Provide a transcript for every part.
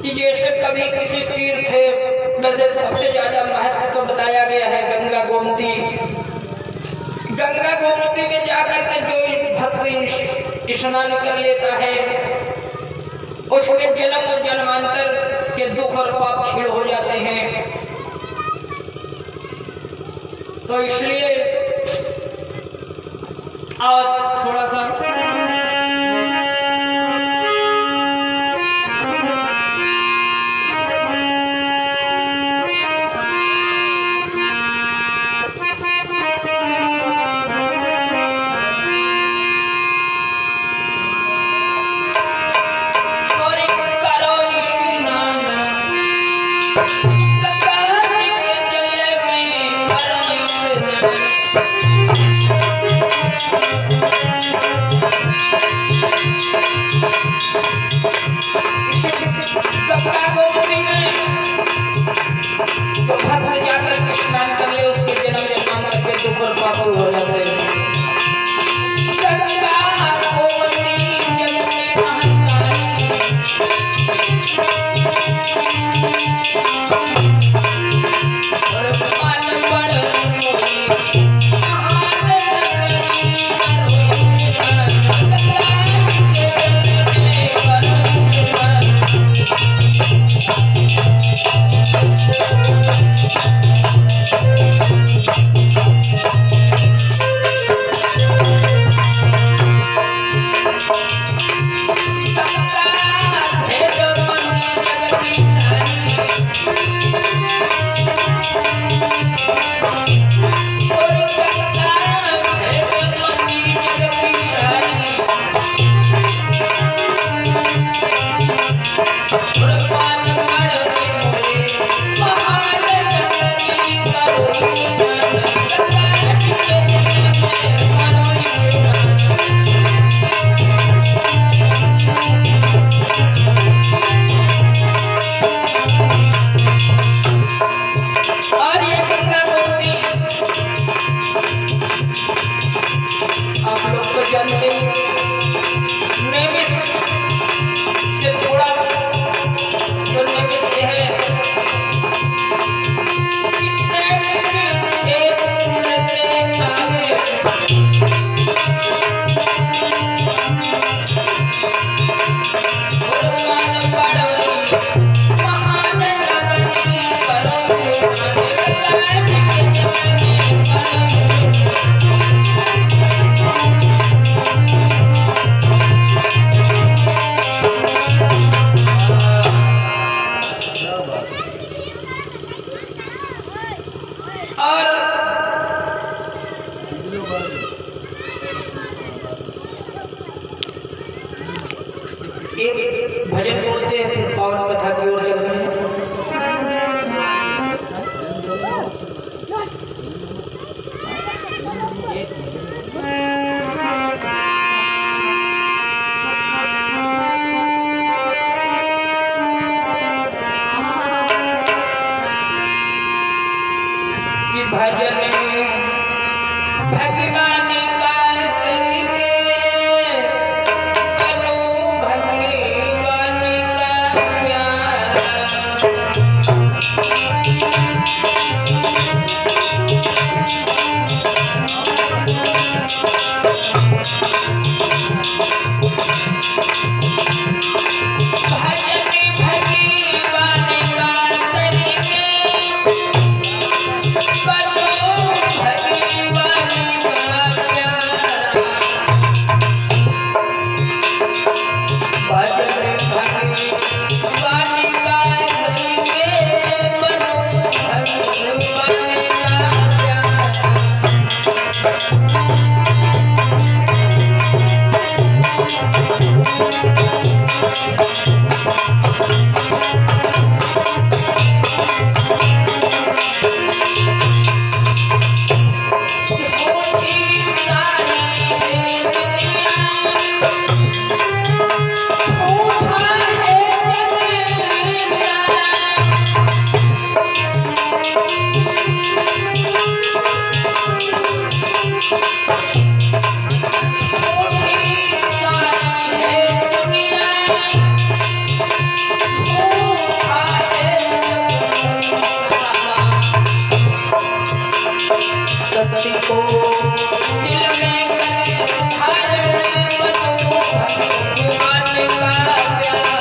कि जैसे कभी किसी तीर्थ में से सबसे ज्यादा महत्व तो बताया गया है गंगा गोमती। गंगा गोमती में जाकर के जो भक्त स्नान कर लेता है उसके जन्म और जन्मांतर के दुख और पाप क्षीण हो जाते हैं। तो इसलिए आज थोड़ा सा एक भजन बोलते हैं फिर पावन कथा की ओर चलते हैं। कि भजन भगवान शक्ति को दिल में करे धारण बनो भगवान का प्यारा।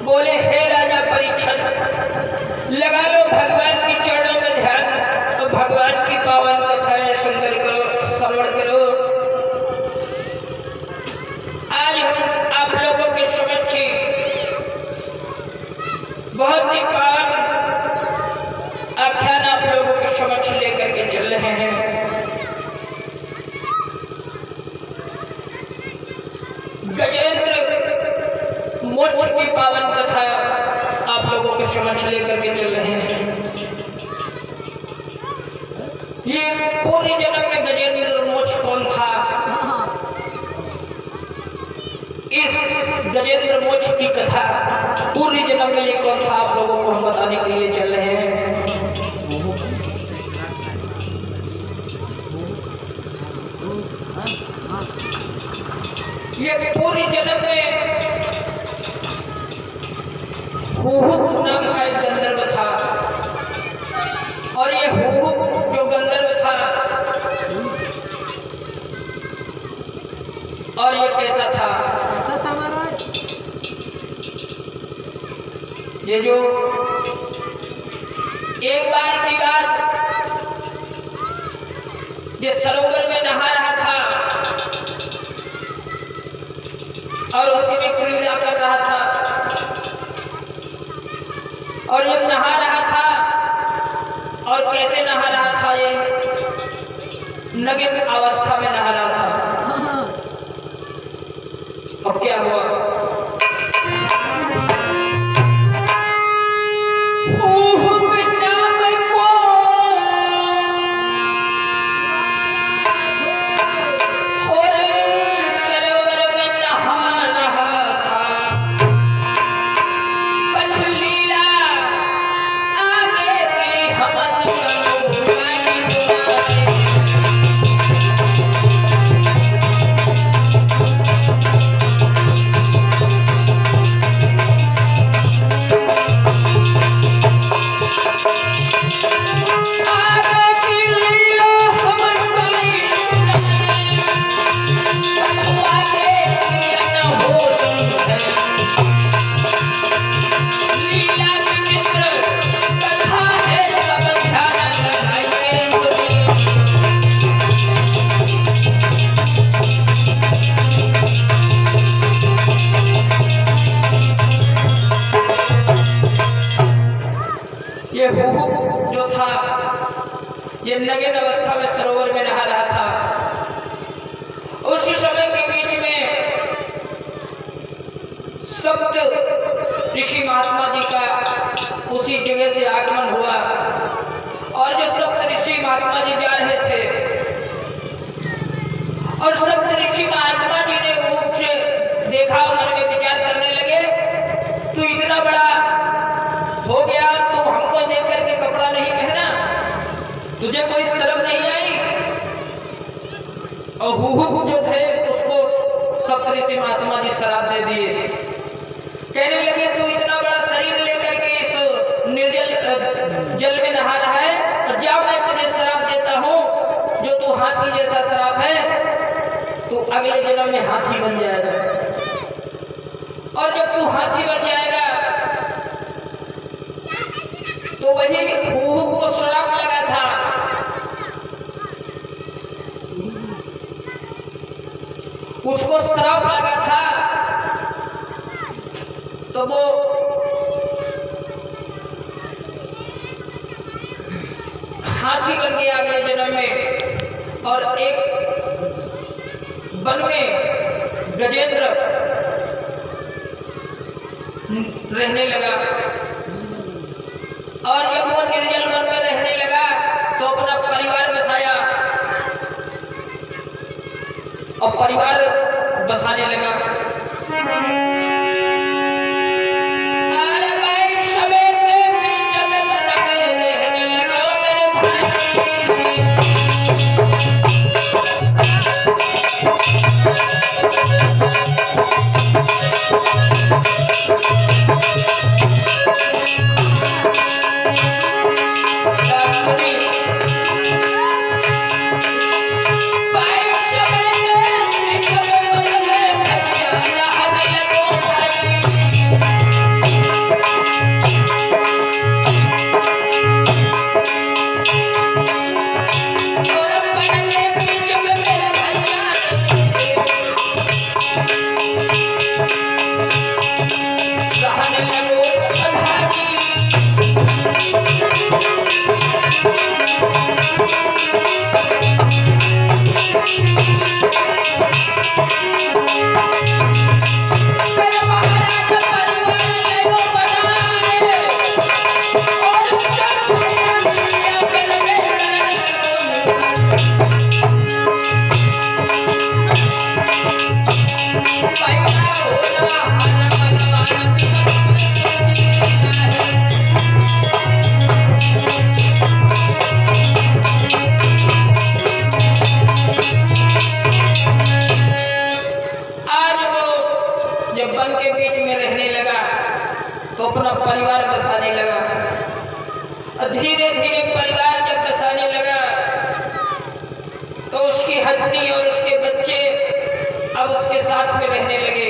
बोले हे राजा परीक्षित, लगा लो भगवान की चरणों में ध्यान, तो भगवान की पावन कथाएं सुनकर करो, श्रवण करो। आज हम आप लोगों के समक्ष बहुत ही पावन आख्यान आप लोगों के समक्ष लेकर के चल रहे हैं। गजेंद्र मोक्ष की पावन कथा आप लोगों के समक्ष लेकर के चल रहे हैं। ये पूरी जन्म में गजेंद्र मोक्ष कौन था, इस गजेंद्र मोक्ष की कथा पूरी जन्म में ये कौन था, आप लोगों को हम बताने के लिए चल रहे हैं। ये पूरी जन्म में हुहुक नाम का एक गंधर्व था, और ये हुहुक जो गंधर्व था, और ये कैसा था महाराज, ये जो एक बार की बात, ये सरोवर में नहा रहा था और उसी में क्रीड़ा कर रहा था, और जब नहा रहा था, और कैसे नहा रहा था, ये नग्न अवस्था में नहा रहा था। अब क्या हुआ, ये नग्न अवस्था में सरोवर में नहा रहा था। उस समय के बीच में सप्त ऋषि महात्मा जी का उसी जगह से आगमन हुआ और जो सप्त ऋषि महात्मा जी जा रहे थे और सप्त ऋषि महात्मा जी ने मुख से देखा, मन में विचार करने लगे, तू इतना बड़ा हो गया, तू हमको देख करके कपड़ा नहीं पहना, तुझे कोई शर्म नहीं आई। और हुहुक जो थे उसको सप्त ऋषि महात्मा जी शराब दे दिए। कहने लगे, तू इतना बड़ा शरीर लेकर के इस निर्जल जल में नहा रहा है, और जा मैं तुझे शराब देता हूँ, जो तू हाथी जैसा शराब है, तू अगले जन्म में हाथी बन जाएगा। और जब तू हाथी बन जाएगा तो वही हुहुक को श्राप लगा था, उसको श्राप लगा था, तो वो हाथी बन गया अगले जन्म में। और एक वन में गजेंद्र रहने लगा, और जब वो निर्जल वन में रहने लगा तो अपना परिवार बसाया और परिवार बसाने लगा। तो अपना परिवार बसाने लगा। धीरे धीरे परिवार जब बसाने लगा तो उसकी हथनी और उसके बच्चे अब उसके साथ में रहने लगे।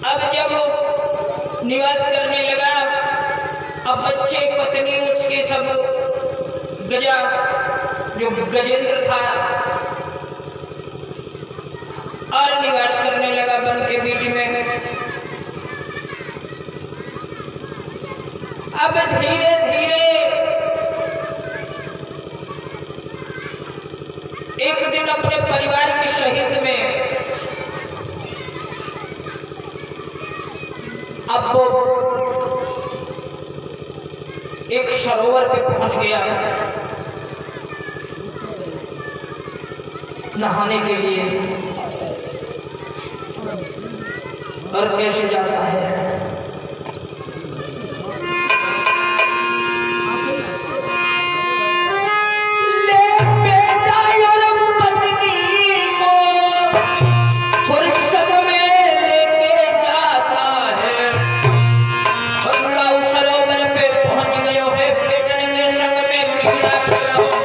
अब जब निवास करने लगा, अब बच्चे पत्नी उसके सब गजा जो गजेंद्र था और निवास करने लगा वन के बीच में। अब धीरे धीरे एक दिन अपने परिवार की शहीद में अब वो एक सरोवर पे पहुंच गया नहाने के लिए। और कैसे जाता है, ले बेटा और पत्नी को फुर्सत में लेके जाता है। उनका उस सरोवर पे पहुंच गए है, बेटन के संग में क्रीड़ा कर रहा हूं।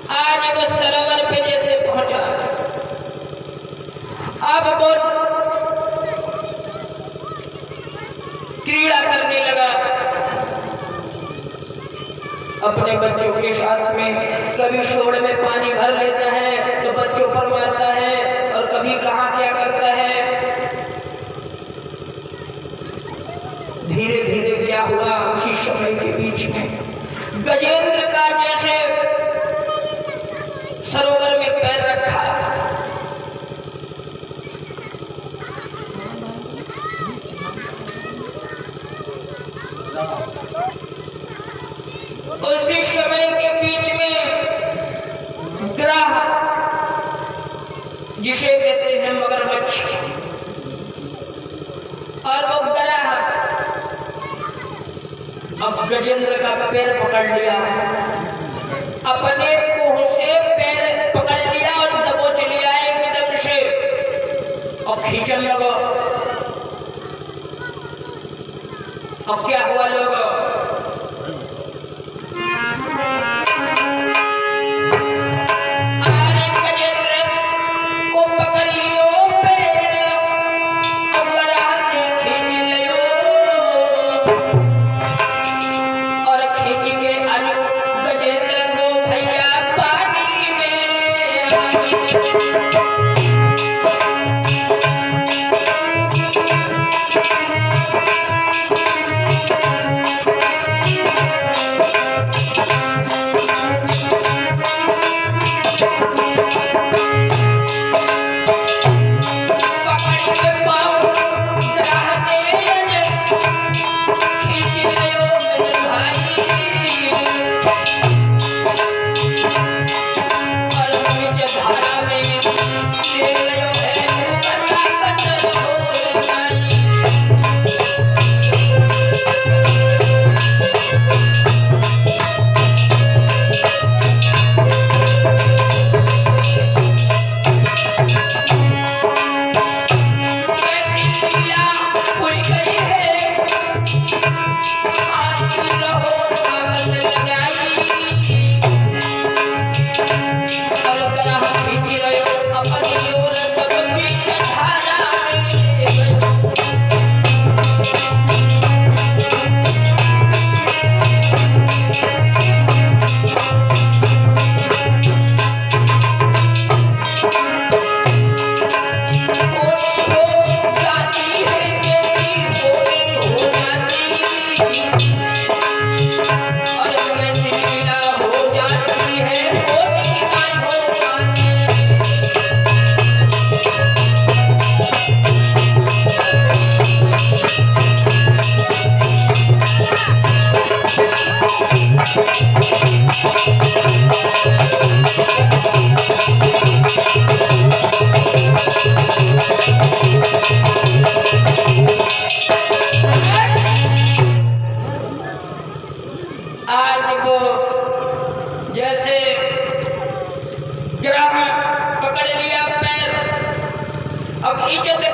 आज वो सरोवर पे जैसे पहुंचा, अब वो क्रीड़ा करने लगा अपने बच्चों के साथ में। कभी शोर में पानी भर लेता है तो बच्चों पर मारता है, और कभी कहाँ क्या करता है। धीरे धीरे क्या हुआ, उसी समय के बीच में गजेंद्र का जैसे सरोवर में पैर रखा, उसी समय के बीच में ग्राह, जिसे कहते हैं मगरमच्छ, और वो ग्राह अब गजेंद्र का पैर पकड़ लिया, अपने मुंह से पैर पकड़ लिया और दबोच लिया एकदम से, और खींचने लगा। अब क्या हुआ लोगों,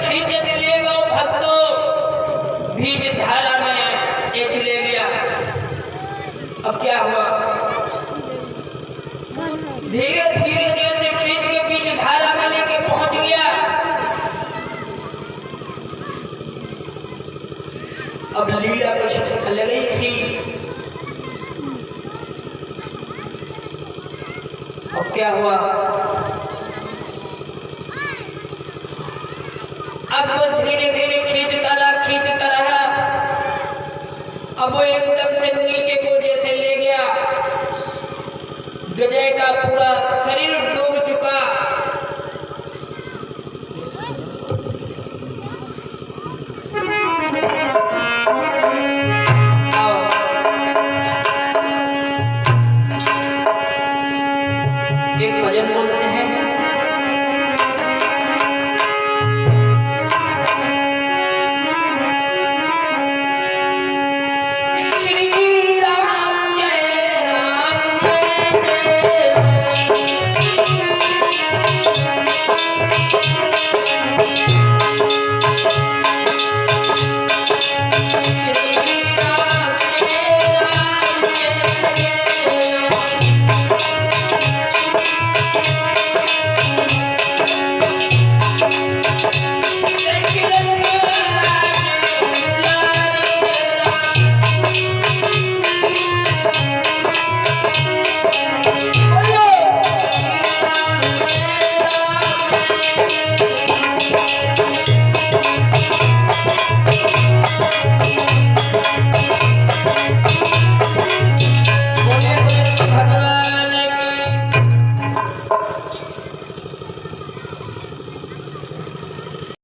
खींचत ले गो भक्तों, बीच धारा में ये चले गया। अब क्या हुआ, धीरे धीरे जैसे खींच के बीच धारा में लेके पहुंच गया। अब लीला कुछ अलग ही थी। अब क्या हुआ, अब वो धीरे धीरे खींचता रहा। अब वो एकदम से नीचे को जैसे ले गया, गजय का पूरा शरीर डूब चुका।